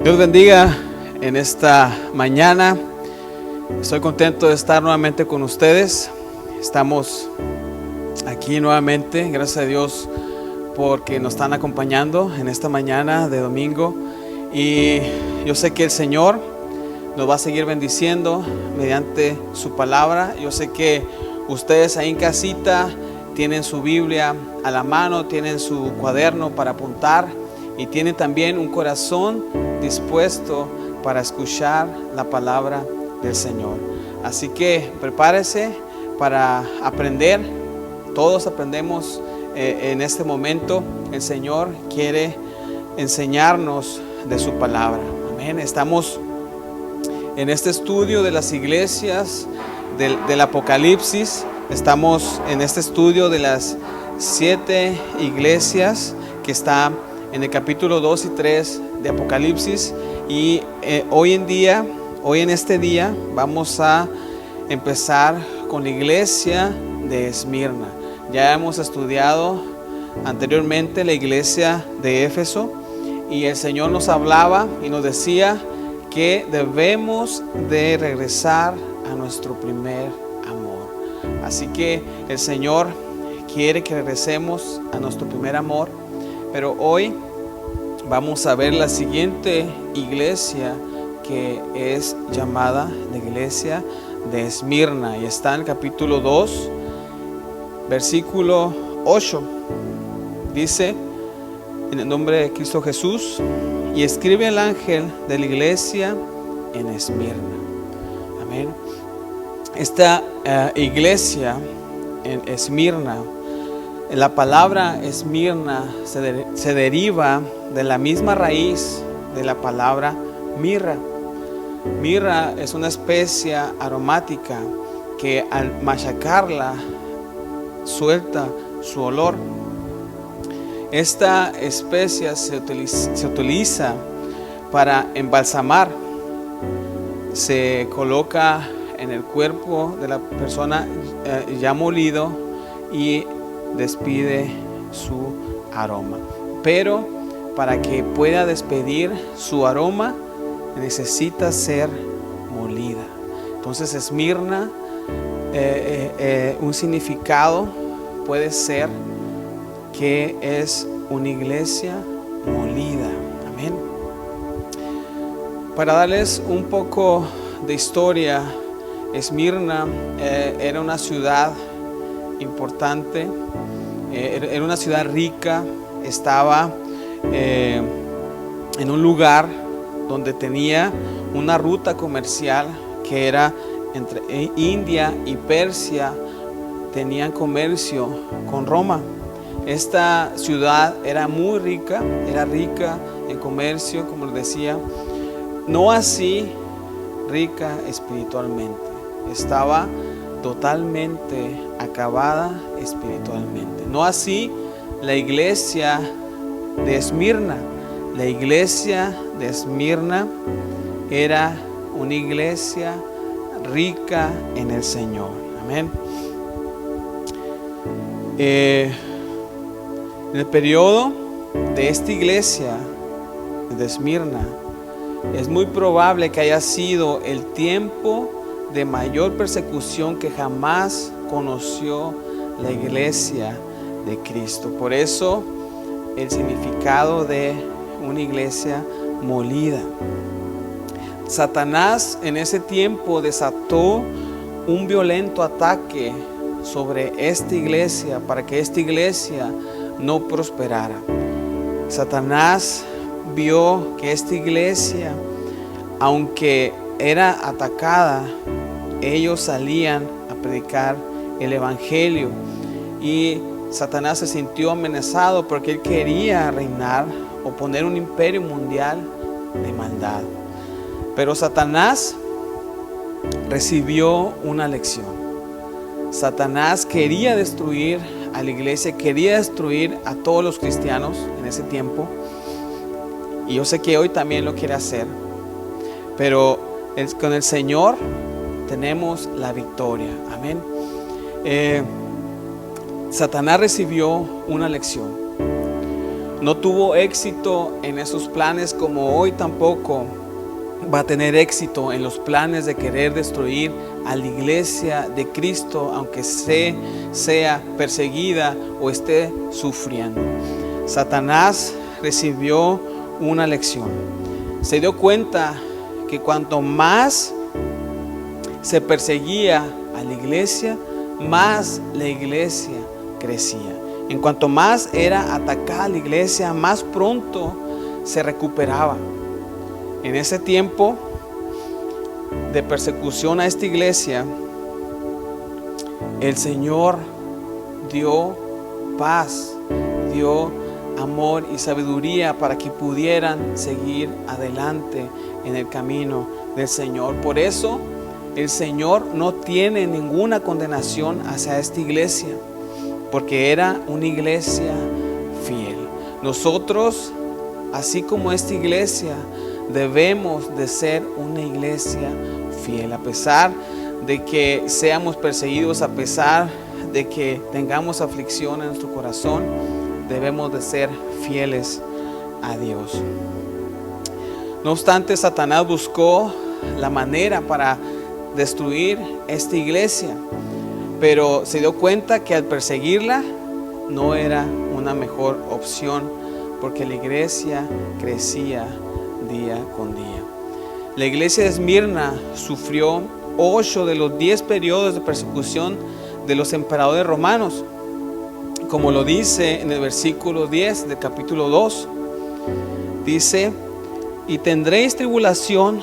Dios bendiga en esta mañana. Estoy contento de estar nuevamente con ustedes. Estamos aquí nuevamente, gracias a Dios porque nos están acompañando en esta mañana de domingo. Y yo sé que el Señor nos va a seguir bendiciendo mediante su palabra. Yo sé que ustedes ahí en casita tienen su Biblia a la mano, tienen su cuaderno para apuntar y tienen también un corazón dispuesto para escuchar la palabra del Señor. Así que prepárese para aprender. Todos aprendemos en este momento. El Señor quiere enseñarnos de su palabra. Amén. Estamos en este estudio de las iglesias del Apocalipsis. Estamos en este estudio de las 7 iglesias que está en el capítulo 2 y 3 de Apocalipsis. Y hoy en este día vamos a empezar con la iglesia de Esmirna. Ya hemos estudiado anteriormente la iglesia de Éfeso y el Señor nos hablaba y nos decía que debemos de regresar a nuestro primer amor. Así que el Señor quiere que regresemos a nuestro primer amor, pero hoy vamos a ver la siguiente iglesia que es llamada la iglesia de Esmirna y está en el capítulo 2, versículo 8. Dice: en el nombre de Cristo Jesús, y escribe el ángel de la iglesia en Esmirna. Amén. Esta iglesia en Esmirna, la palabra Esmirna se deriva de la misma raíz de la palabra mirra. Mirra es una especia aromática que al machacarla suelta su olor. Esta especia se utiliza para embalsamar. Se coloca en el cuerpo de la persona ya molido y despide su aroma. Pero para que pueda despedir su aroma necesita ser molida. Entonces Esmirna, un significado puede ser que es una iglesia molida. Amén. Para darles un poco de historia, Esmirna era una ciudad importante, era una ciudad rica. Estaba en un lugar donde tenía una ruta comercial que era entre India y Persia. Tenían comercio con Roma. Esta ciudad era muy rica, era rica en comercio, como les decía, no así rica espiritualmente. Estaba totalmente acabada espiritualmente. No así la iglesia de Esmirna. La iglesia de Esmirna era una iglesia rica en el Señor. Amén. En el periodo de esta iglesia de Esmirna es muy probable que haya sido el tiempo de mayor persecución que jamás conoció la iglesia de Cristo. Por eso el significado de una iglesia molida. Satanás en ese tiempo desató un violento ataque sobre esta iglesia para que esta iglesia no prosperara. Satanás vio que esta iglesia, aunque era atacada, ellos salían a predicar el evangelio y Satanás se sintió amenazado porque él quería reinar o poner un imperio mundial de maldad. Pero Satanás recibió una lección. Satanás quería destruir a la iglesia, quería destruir a todos los cristianos en ese tiempo. Y yo sé que hoy también lo quiere hacer. Pero con el Señor tenemos la victoria. Amén. Satanás recibió una lección. No tuvo éxito en esos planes, como hoy tampoco va a tener éxito en los planes de querer destruir a la iglesia de Cristo, aunque sea perseguida o esté sufriendo. Satanás recibió una lección. Se dio cuenta que cuanto más se perseguía a la iglesia, más la iglesia crecía. En cuanto más era atacada la iglesia, más pronto se recuperaba. En ese tiempo de persecución a esta iglesia, el Señor dio paz, dio amor y sabiduría para que pudieran seguir adelante en el camino del Señor. Por eso el Señor no tiene ninguna condenación hacia esta iglesia, porque era una iglesia fiel. Nosotros, así como esta iglesia, debemos de ser una iglesia fiel. A pesar de que seamos perseguidos, a pesar de que tengamos aflicción en nuestro corazón, debemos de ser fieles a Dios. No obstante, Satanás buscó la manera para destruir esta iglesia, pero se dio cuenta que al perseguirla no era una mejor opción, porque la iglesia crecía día con día. La iglesia de Esmirna sufrió 8 de los 10 periodos de persecución de los emperadores romanos, como lo dice en el versículo 10 del capítulo 2. Dice: y tendréis tribulación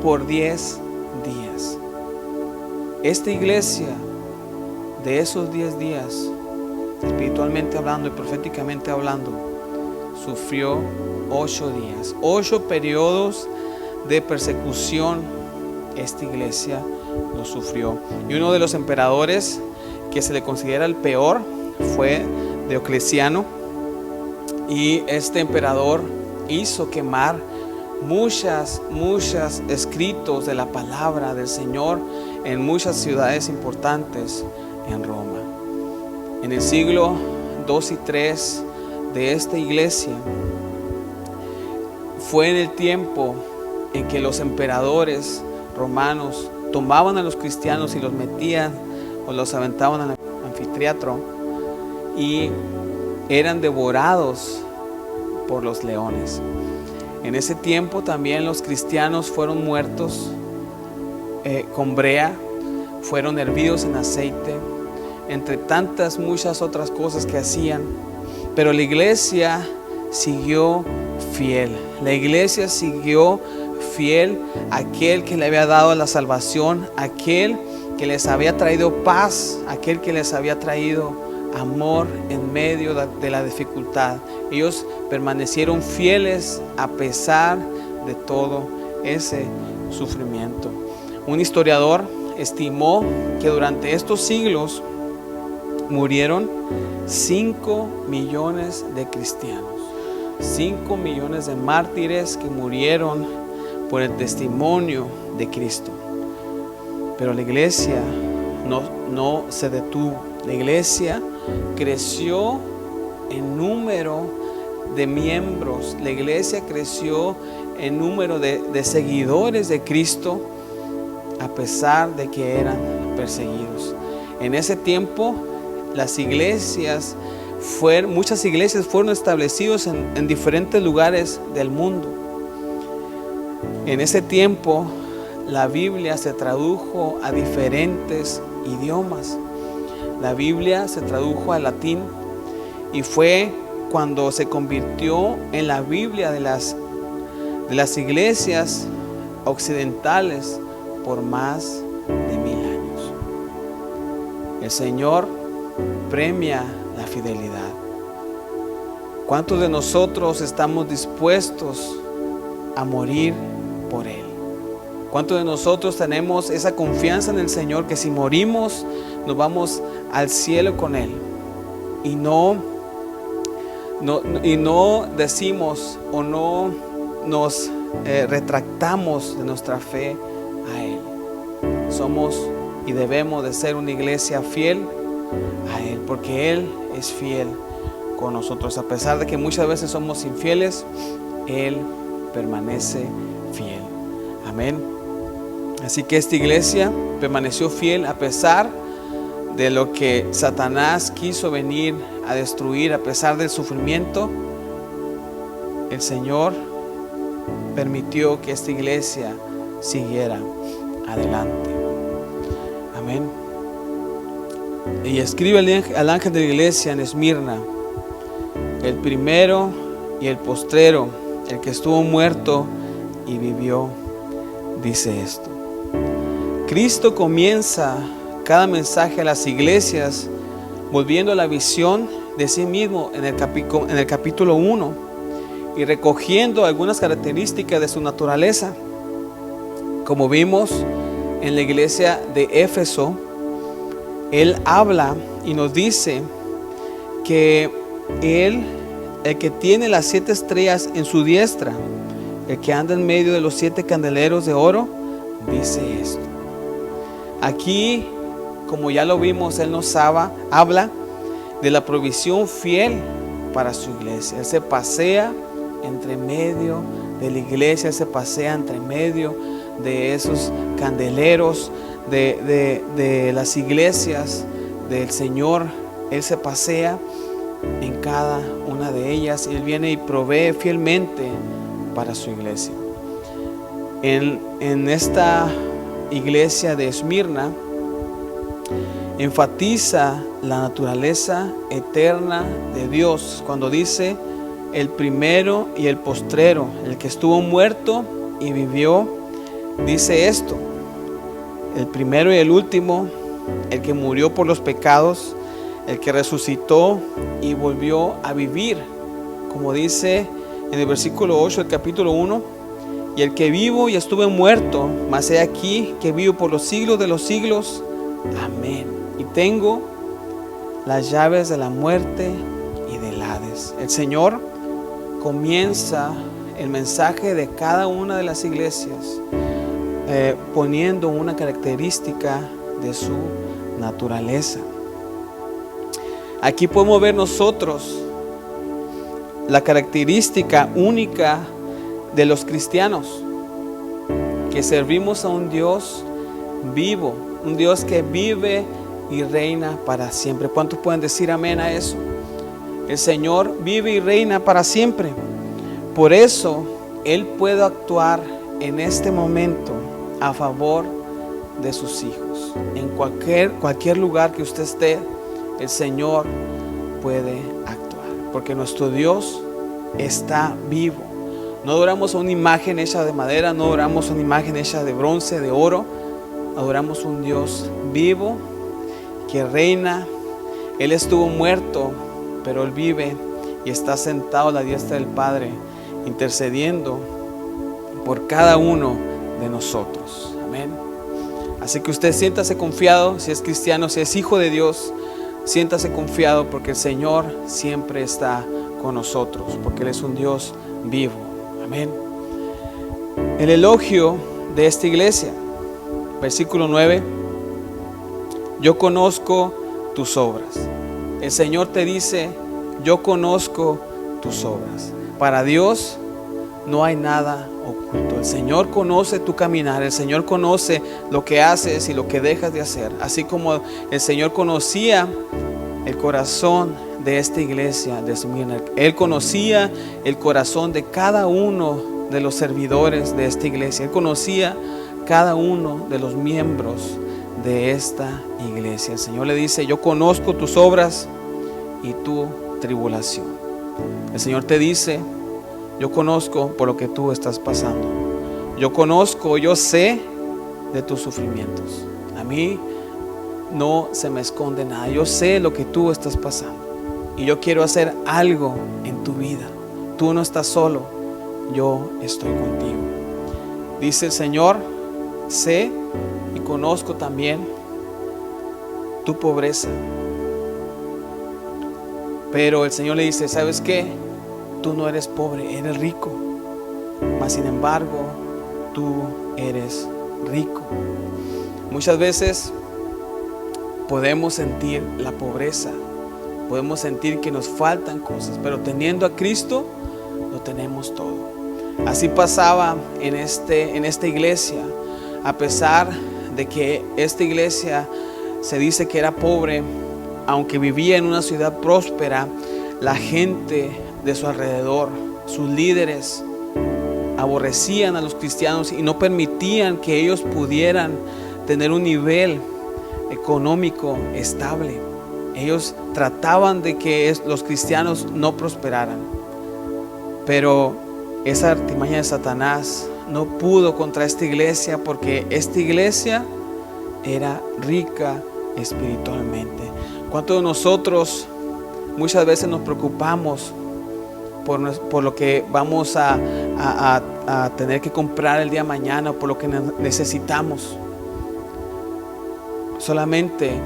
por 10 días. Esta iglesia, de esos 10 días, espiritualmente hablando y proféticamente hablando, sufrió 8 días, 8 periodos de persecución. Esta iglesia lo sufrió. Y uno de los emperadores que se le considera el peor fue Diocleciano. Y este emperador hizo quemar muchos escritos de la palabra del Señor en muchas ciudades importantes en Roma. En el siglo 2 y 3 de esta iglesia fue en el tiempo en que los emperadores romanos tomaban a los cristianos y los metían o los aventaban al anfiteatro y eran devorados por los leones. En ese tiempo también los cristianos fueron muertos con brea, fueron hervidos en aceite, entre tantas muchas otras cosas que hacían. Pero la iglesia siguió fiel. La iglesia siguió fiel a aquel que le había dado la salvación, aquel que les había traído paz, aquel que les había traído amor en medio de la dificultad. Ellos permanecieron fieles a pesar de todo ese sufrimiento. Un historiador estimó que durante estos siglos murieron 5 millones de cristianos, 5 millones de mártires que murieron por el testimonio de Cristo. Pero la iglesia no se detuvo. La iglesia creció en número de miembros. La iglesia creció en número de seguidores de Cristo, a pesar de que eran perseguidos. En ese tiempo, muchas iglesias fueron establecidas en diferentes lugares del mundo. En ese tiempo, la Biblia se tradujo a diferentes idiomas. La Biblia se tradujo al latín y fue cuando se convirtió en la Biblia de las iglesias occidentales por más de 1000 años. El Señor premia la fidelidad. ¿Cuántos de nosotros estamos dispuestos a morir por Él? ¿Cuántos de nosotros tenemos esa confianza en el Señor que si morimos nos vamos al cielo con Él? Y no decimos o no nos retractamos de nuestra fe a Él. Somos y debemos de ser una iglesia fiel a Él, porque Él es fiel con nosotros. A pesar de que muchas veces somos infieles, Él permanece fiel. Amén. Así que esta iglesia permaneció fiel a pesar de lo que Satanás quiso venir a destruir, a pesar del sufrimiento. El Señor permitió que esta iglesia siguiera adelante. Amén. Y escribe al ángel de la iglesia en Esmirna: el primero y el postrero, el que estuvo muerto y vivió, dice esto. Cristo comienza cada mensaje a las iglesias volviendo a la visión de sí mismo en el capítulo 1 y recogiendo algunas características de su naturaleza. Como vimos en la iglesia de Éfeso, Él habla y nos dice que Él, el que tiene las 7 estrellas en su diestra, el que anda en medio de los 7 candeleros de oro, dice esto. Aquí, como ya lo vimos, Él nos habla de la provisión fiel para su iglesia. Él se pasea entre medio de la iglesia, Él se pasea entre medio de esos candeleros de las iglesias del Señor. Él se pasea en cada una de ellas y Él viene y provee fielmente para su iglesia. En esta iglesia de Esmirna enfatiza la naturaleza eterna de Dios cuando dice el primero y el postrero, el que estuvo muerto y vivió. Dice esto: el primero y el último, el que murió por los pecados, el que resucitó y volvió a vivir, como dice en el versículo 8 del capítulo 1, y el que vivo y estuve muerto, mas he aquí que vivo por los siglos de los siglos. Amén. Y tengo las llaves de la muerte y del Hades. El Señor comienza el mensaje de cada una de las iglesias poniendo una característica de su naturaleza. Aquí podemos ver nosotros la característica única de los cristianos, que servimos a un Dios vivo, un Dios que vive y reina para siempre. ¿Cuántos pueden decir amén a eso? El Señor vive y reina para siempre. Por eso Él puede actuar en este momento a favor de sus hijos. En cualquier lugar que usted esté, el Señor puede actuar, porque nuestro Dios está vivo. No adoramos a una imagen hecha de madera, no adoramos a una imagen hecha de bronce, de oro. Adoramos a un Dios vivo que reina. Él estuvo muerto, pero Él vive y está sentado a la diestra del Padre, intercediendo por cada uno de nosotros. Amén. Así que usted siéntase confiado, si es cristiano, si es hijo de Dios, siéntase confiado, porque el Señor siempre está con nosotros, porque Él es un Dios vivo. Amén. El elogio de esta iglesia, versículo 9: yo conozco tus obras. El Señor te dice: yo conozco tus obras. Para Dios no hay nada oculto. El Señor conoce tu caminar, el Señor conoce lo que haces y lo que dejas de hacer. Así como el Señor conocía el corazón de esta iglesia de Esmirna, Él conocía el corazón de cada uno de los servidores de esta iglesia. Él conocía cada uno de los miembros de esta iglesia. El Señor le dice: yo conozco tus obras y tu tribulación. El Señor te dice: yo conozco por lo que tú estás pasando. Yo conozco, yo sé de tus sufrimientos. A mí no se me esconde nada. Yo sé lo que tú estás pasando y yo quiero hacer algo en tu vida. Tú no estás solo, yo estoy contigo. Dice el Señor: sé y conozco también tu pobreza. Pero el Señor le dice: ¿sabes qué? Tú no eres pobre, eres rico. Mas sin embargo, tú eres rico. Muchas veces podemos sentir la pobreza, podemos sentir que nos faltan cosas, pero teniendo a Cristo, lo tenemos todo. Así pasaba en esta iglesia. A pesar de que esta iglesia se dice que era pobre, aunque vivía en una ciudad próspera, la gente de su alrededor, sus líderes, aborrecían a los cristianos y no permitían que ellos pudieran tener un nivel económico estable. Ellos trataban de que los cristianos no prosperaran. Pero esa artimaña de Satanás no pudo contra esta iglesia, porque esta iglesia era rica espiritualmente. ¿Cuántos de nosotros muchas veces nos preocupamos por lo que vamos a tener que comprar el día de mañana, o por lo que necesitamos? Solamente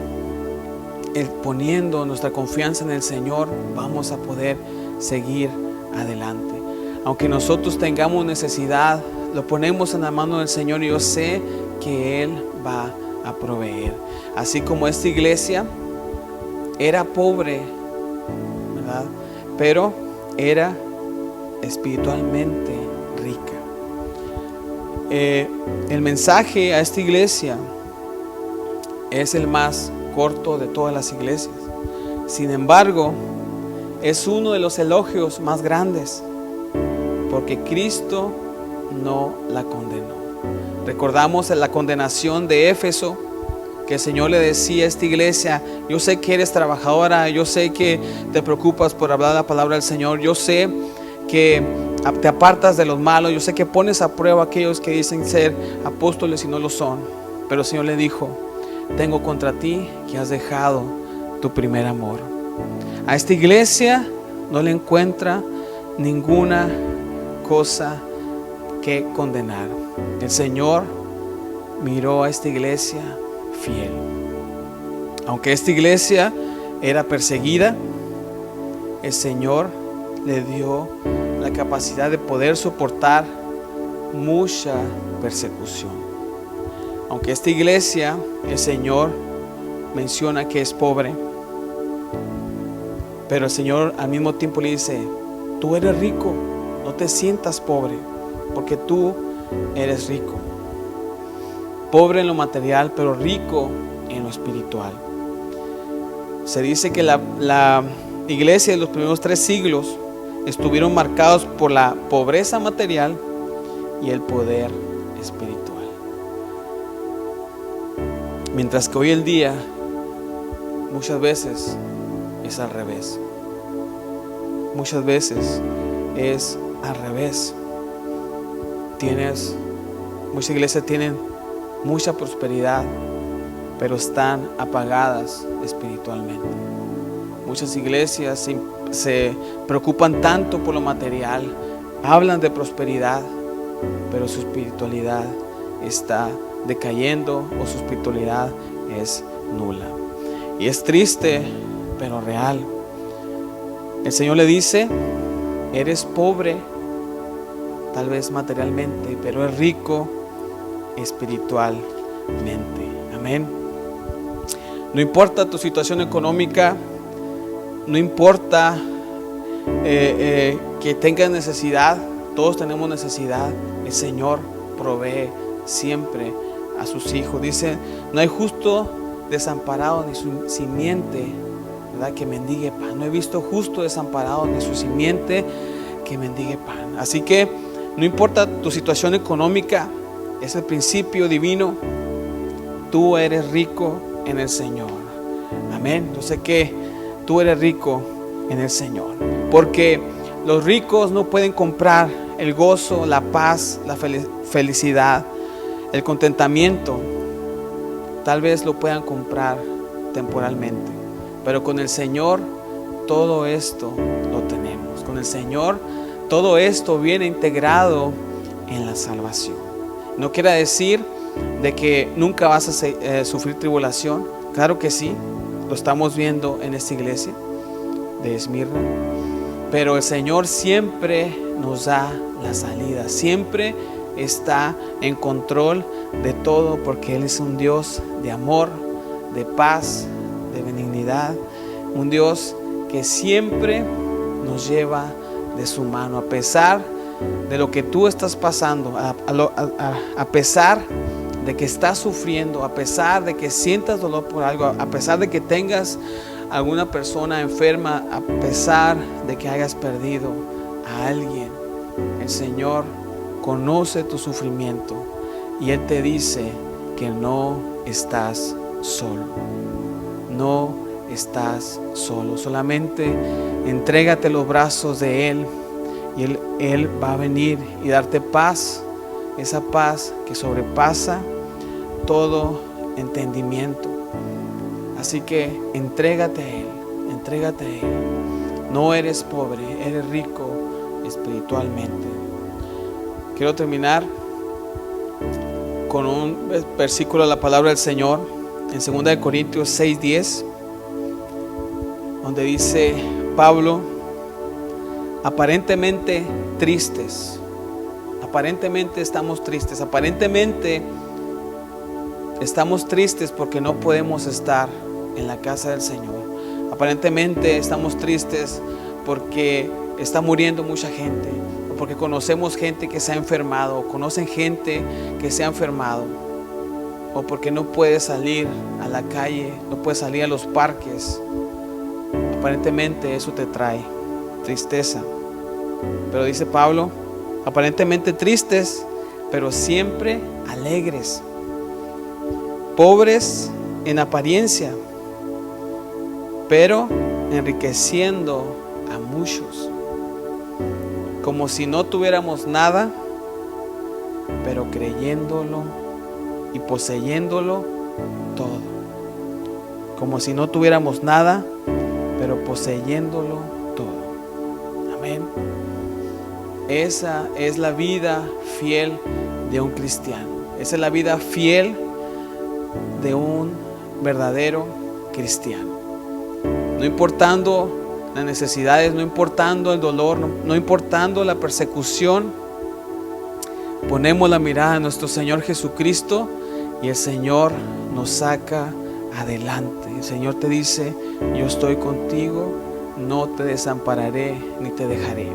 poniendo nuestra confianza en el Señor vamos a poder seguir adelante. Aunque nosotros tengamos necesidad, lo ponemos en la mano del Señor y yo sé que Él va a proveer. Así como esta iglesia era pobre, ¿verdad?, pero era espiritualmente rica. El mensaje a esta iglesia es el más corto de todas las iglesias. Sin embargo, es uno de los elogios más grandes, porque Cristo no la condenó. Recordamos en la condenación de Éfeso, que el Señor le decía a esta iglesia: yo sé que eres trabajadora, yo sé que te preocupas por hablar la palabra del Señor, yo sé que te apartas de los malos, yo sé que pones a prueba a aquellos que dicen ser apóstoles y no lo son. Pero el Señor le dijo: tengo contra ti que has dejado tu primer amor. A esta iglesia no le encuentra ninguna cosa que condenar. El Señor miró a esta iglesia fiel. Aunque esta iglesia era perseguida, el Señor le dio la capacidad de poder soportar mucha persecución. Aunque esta iglesia, el Señor menciona que es pobre, pero el Señor al mismo tiempo le dice: tú eres rico, no te sientas pobre, porque tú eres rico. Pobre en lo material, pero rico en lo espiritual. Se dice que la iglesia de los primeros 3 siglos estuvieron marcados por la pobreza material y el poder espiritual. Mientras que hoy en día muchas veces es al revés. Muchas veces es al revés. Muchas iglesias tienen mucha prosperidad, pero están apagadas espiritualmente. Muchas iglesias se preocupan tanto por lo material, hablan de prosperidad, pero su espiritualidad está decayendo, o su espiritualidad es nula. Y es triste, pero real. El Señor le dice: eres pobre, tal vez materialmente, pero es rico espiritualmente. Amén. No importa tu situación económica, no importa que tengas necesidad. Todos tenemos necesidad. El Señor provee siempre a sus hijos. Dice: no hay justo desamparado ni su simiente, ¿verdad?, que mendigue pan. No he visto justo desamparado ni su simiente que mendigue pan. Así que no importa tu situación económica, es el principio divino. Tú eres rico en el Señor. Amén. Yo sé que tú eres rico en el Señor, porque los ricos no pueden comprar el gozo, la paz, la felicidad, el contentamiento. Tal vez lo puedan comprar temporalmente, pero con el Señor todo esto lo tenemos. Con el Señor todo esto viene integrado en la salvación. No quiere decir de que nunca vas a sufrir tribulación. Claro que sí, lo estamos viendo en esta iglesia de Esmirna. Pero el Señor siempre nos da la salida, siempre está en control de todo, porque Él es un Dios de amor, de paz, de benignidad, un Dios que siempre nos lleva de su mano, a pesar de lo que tú estás pasando, a pesar de que estás sufriendo, a pesar de que sientas dolor por algo, a pesar de que tengas alguna persona enferma, a pesar de que hayas perdido a alguien. El Señor conoce tu sufrimiento y Él te dice que no estás solo. No estás solo. Solamente entrégate los brazos de Él y Él va a venir y darte paz, esa paz que sobrepasa todo entendimiento. Así que entrégate a Él, entrégate a Él. No eres pobre, eres rico espiritualmente. Quiero terminar con un versículo de la palabra del Señor en 2 Corintios 6:10, donde dice Pablo: aparentemente tristes, aparentemente estamos tristes, aparentemente estamos tristes porque no podemos estar en la casa del Señor. Aparentemente estamos tristes porque está muriendo mucha gente, o porque conocemos gente que se ha enfermado, o conocen gente que se ha enfermado, o porque no puedes salir a la calle, no puedes salir a los parques. Aparentemente eso te trae tristeza. Pero dice Pablo: aparentemente tristes, pero siempre alegres, pobres en apariencia, pero enriqueciendo a muchos, como si no tuviéramos nada, pero creyéndolo y poseyéndolo todo. Como si no tuviéramos nada, pero poseyéndolo todo. Amén. Esa es la vida fiel de un cristiano. Esa es la vida fiel de un verdadero cristiano. No importando las necesidades, no importando el dolor, no importando la persecución, ponemos la mirada en nuestro Señor Jesucristo y el Señor nos saca adelante. El Señor te dice: yo estoy contigo, no te desampararé ni te dejaré.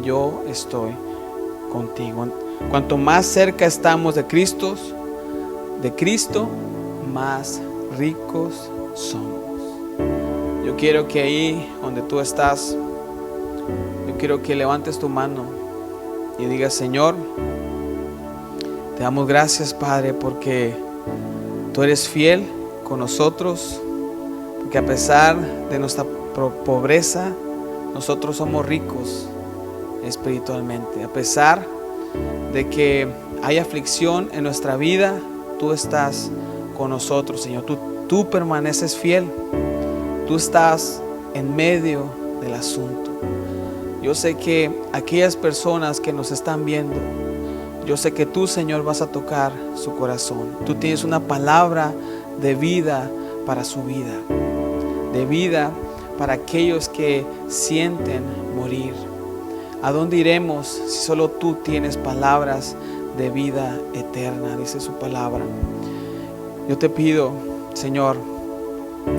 Yo estoy contigo. Cuanto más cerca estamos de Cristo, más ricos somos. Yo quiero que ahí donde tú estás, yo quiero que levantes tu mano y digas: Señor, te damos gracias, Padre, porque tú eres fiel con nosotros, porque a pesar de nuestra pobreza, nosotros somos ricos espiritualmente. A pesar de que hay aflicción en nuestra vida, tú estás con nosotros, Señor. Tú permaneces fiel. Tú estás en medio del asunto. Yo sé que aquellas personas que nos están viendo, yo sé que tú, Señor, vas a tocar su corazón. Tú tienes una palabra de vida para su vida, de vida para aquellos que sienten morir. ¿A dónde iremos si solo tú tienes palabras de vida eterna? Dice su palabra. Yo te pido, Señor,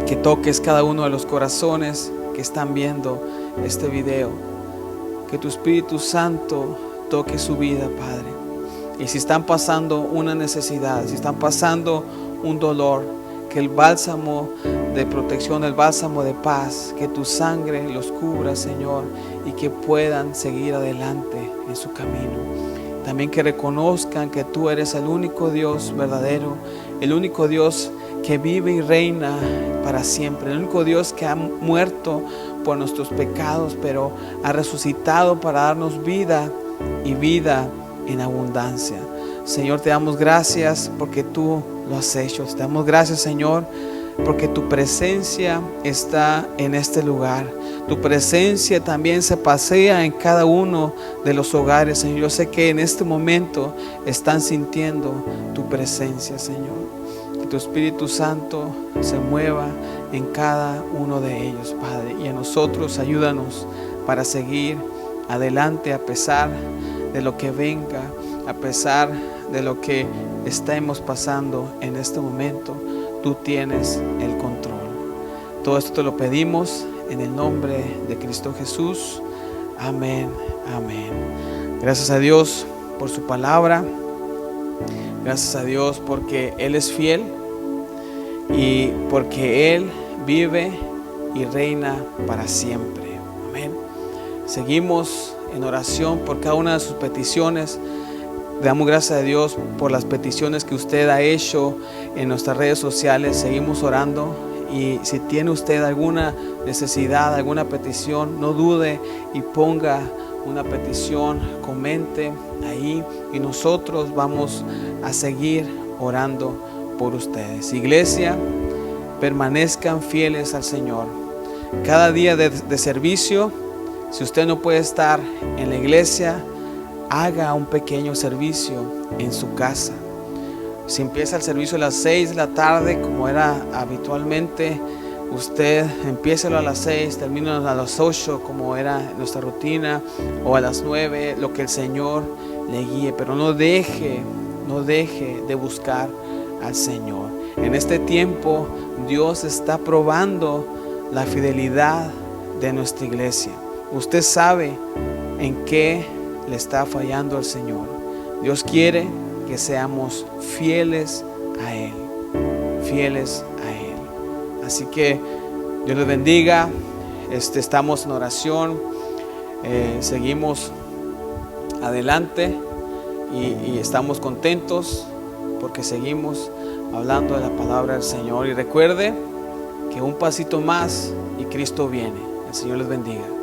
que toques cada uno de los corazones que están viendo este video. Que tu Espíritu Santo toque su vida, Padre. Y si están pasando una necesidad, si están pasando un dolor, que el bálsamo de protección, el bálsamo de paz, que tu sangre los cubra, Señor, y que puedan seguir adelante en su camino. También que reconozcan que tú eres el único Dios verdadero, el único Dios que vive y reina para siempre, el único Dios que ha muerto por nuestros pecados, pero ha resucitado para darnos vida y vida en abundancia. Señor, te damos gracias porque tú lo has hecho. Te damos gracias, Señor, porque tu presencia está en este lugar. Tu presencia también se pasea en cada uno de los hogares, Señor. Yo sé que en este momento están sintiendo tu presencia, Señor. Que tu Espíritu Santo se mueva en cada uno de ellos, Padre. Y a nosotros ayúdanos para seguir adelante a pesar de lo que venga, a pesar de lo que estemos pasando en este momento. Tú tienes el control. Todo esto te lo pedimos en el nombre de Cristo Jesús. Amén, amén. Gracias a Dios por su palabra. Gracias a Dios porque Él es fiel y porque Él vive y reina para siempre. Amén. Seguimos en oración por cada una de sus peticiones. Damos gracias a Dios por las peticiones que usted ha hecho en nuestras redes sociales. Seguimos orando, y si tiene usted alguna necesidad, alguna petición, no dude y ponga una petición, comente ahí y nosotros vamos a seguir orando por ustedes. Iglesia, permanezcan fieles al Señor. Cada día de servicio, si usted no puede estar en la iglesia, haga un pequeño servicio en su casa. Si empieza el servicio a las 6 de la tarde, como era habitualmente, usted empiécelo a las 6, termine a las 8, como era nuestra rutina, o a las 9, lo que el Señor le guíe. Pero no deje de buscar al Señor. En este tiempo, Dios está probando la fidelidad de nuestra iglesia. Usted sabe en qué le está fallando al Señor. Dios quiere que seamos fieles a Él, fieles a Él. Así que Dios les bendiga. Estamos en oración, seguimos adelante y estamos contentos porque seguimos hablando de la palabra del Señor. Y recuerde que un pasito más y Cristo viene. El Señor les bendiga.